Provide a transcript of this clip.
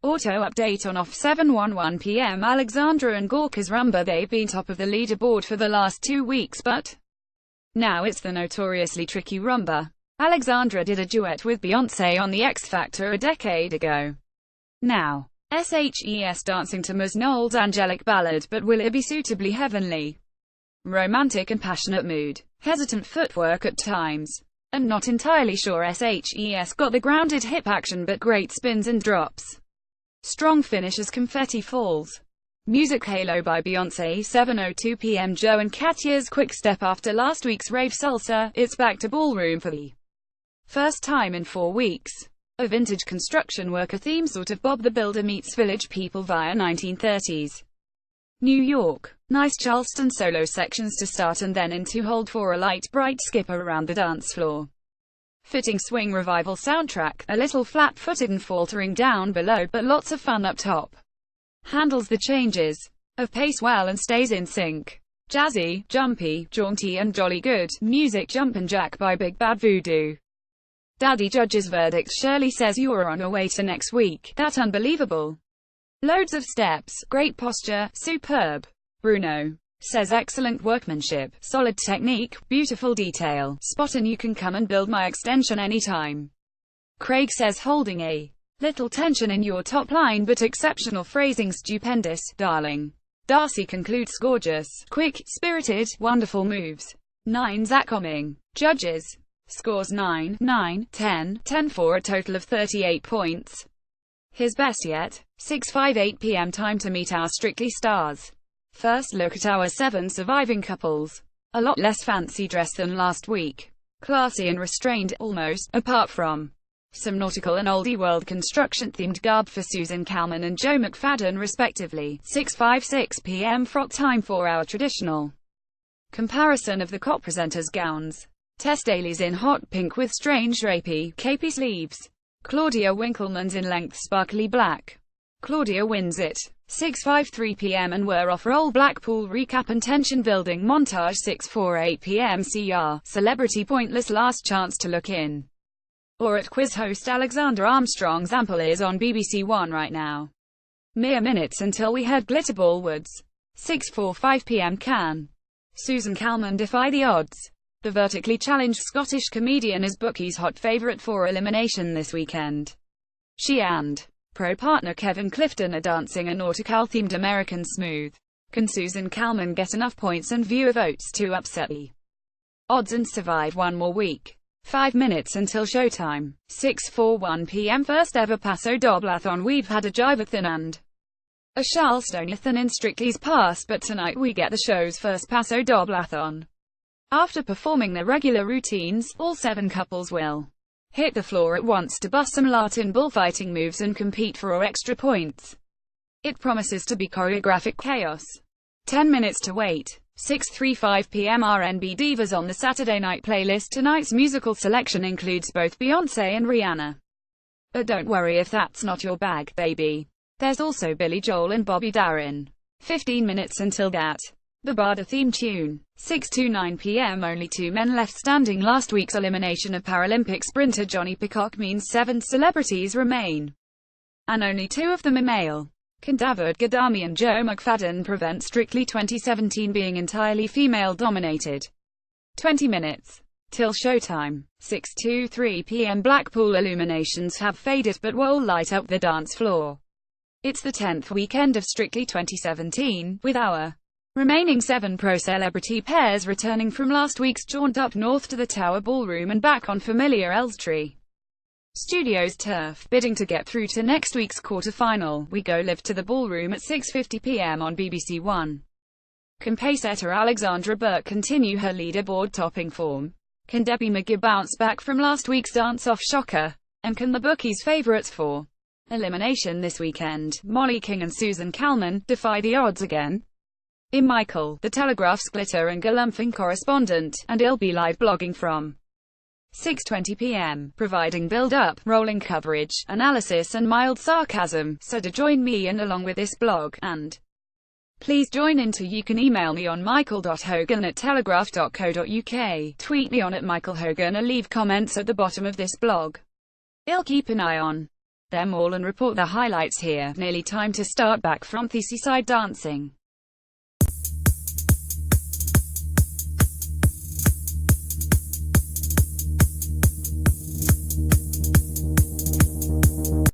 Auto update on off 7:11 p.m. Alexandra and Gorka's Rumba. They've been top of the leaderboard for the last 2 weeks, but now it's the notoriously tricky Rumba. Alexandra did a duet with Beyoncé on The X Factor a decade ago. Now, SHES dancing to Ms. Knowles' angelic ballad, but will it be suitably heavenly? Romantic and passionate mood, hesitant footwork at times. I'm not entirely sure SHES got the grounded hip action, but great spins and drops. Strong finish as confetti falls. Music Halo by Beyoncé. 7:02 p.m. Joe and Katya's quickstep. After last week's rave salsa, it's back to ballroom for the first time in 4 weeks. A vintage construction worker theme, sort of Bob the Builder meets Village People via 1930s New York. Nice Charleston solo sections to start, and then into Hold for a light bright skipper around the dance floor. Fitting swing revival soundtrack, a little flat-footed and faltering down below, but lots of fun up top. Handles the changes of pace well and stays in sync. Jazzy, jumpy, jaunty and jolly good. Music Jumpin' Jack by Big Bad Voodoo. Daddy judges verdict. Shirley says you're on your way to next week. That unbelievable. Loads of steps, great posture, superb. Bruno says excellent workmanship, solid technique, beautiful detail, spot, and you can come and build my extension anytime. Craig says holding a little tension in your top line, but exceptional phrasing, stupendous, darling. Darcy concludes gorgeous, quick, spirited, wonderful moves. 9 Zach Coming. Judges scores 9, 9, 10, 10 for a total of 38 points. His best yet. 6:58 p.m. time to meet our Strictly stars. First look at our 7 surviving couples. A lot less fancy dress than last week. Classy and restrained, almost, apart from some nautical and oldie world construction-themed garb for Susan Calman and Joe McFadden respectively. 6:56 p.m. frock time for our traditional comparison of the COP presenters' gowns. Tess Daly's in hot pink with strange drapey, capey sleeves. Claudia Winkleman's in length sparkly black. Claudia wins it. 6:53 p.m. and we're off. Roll Blackpool recap and tension building montage. 6:48 p.m. CR celebrity pointless last chance to look in or at quiz host Alexander Armstrong's ample is on BBC One right now. Mere minutes until we head Glitterball Woods. 6:45 p.m. Can Susan Calman defy the odds? The vertically challenged Scottish comedian is bookies' hot favourite for elimination this weekend. She and pro partner Kevin Clifton are dancing a nautical-themed American smooth. Can Susan Calman get enough points and viewer votes to upset the odds and survive one more week? 5 minutes until showtime. 6:41 p.m. First ever Paso Doblathon. We've had a Jivathon and a Charlestonathon in Strictly's past, but tonight we get the show's first Paso Doblathon. After performing their regular routines, all 7 couples will hit the floor at once to bust some Latin bullfighting moves and compete for extra points. It promises to be choreographic chaos. 10 minutes to wait. 6:35 p.m. R&B divas on the Saturday night playlist. Tonight's musical selection includes both Beyoncé and Rihanna. But don't worry if that's not your bag, baby. There's also Billy Joel and Bobby Darin. 15 minutes until that. The Barda theme tune. 6:09 p.m. Only 2 men left standing. Last week's elimination of Paralympic sprinter Johnny Peacock means 7 celebrities remain, and only 2 of them are male. Can David Gadami and Joe McFadden prevent Strictly 2017 being entirely female-dominated? 20 minutes till showtime. 6:23 p.m. Blackpool illuminations have faded but will light up the dance floor. It's the 10th weekend of Strictly 2017, with our remaining 7 pro-celebrity pairs returning from last week's jaunt up north to the Tower Ballroom and back on familiar Elstree Studios turf. Bidding to get through to next week's quarter-final, we go live to the ballroom at 6:50 p.m. on BBC One. Can pacesetter Alexandra Burke continue her leaderboard-topping form? Can Debbie McGee bounce back from last week's dance-off shocker? And can the bookies' favourites for elimination this weekend, Molly King and Susan Calman, defy the odds again? I'm Michael, the Telegraph's glitter and galumphing correspondent, and I'll be live blogging from 6:20 p.m, providing build-up, rolling coverage, analysis and mild sarcasm, so do join me and along with this blog, and please join in too. You can email me on michael.hogan@telegraph.co.uk, tweet me on @michaelhogan or leave comments at the bottom of this blog. I'll keep an eye on them all and report the highlights here. Nearly time to start back from the seaside dancing.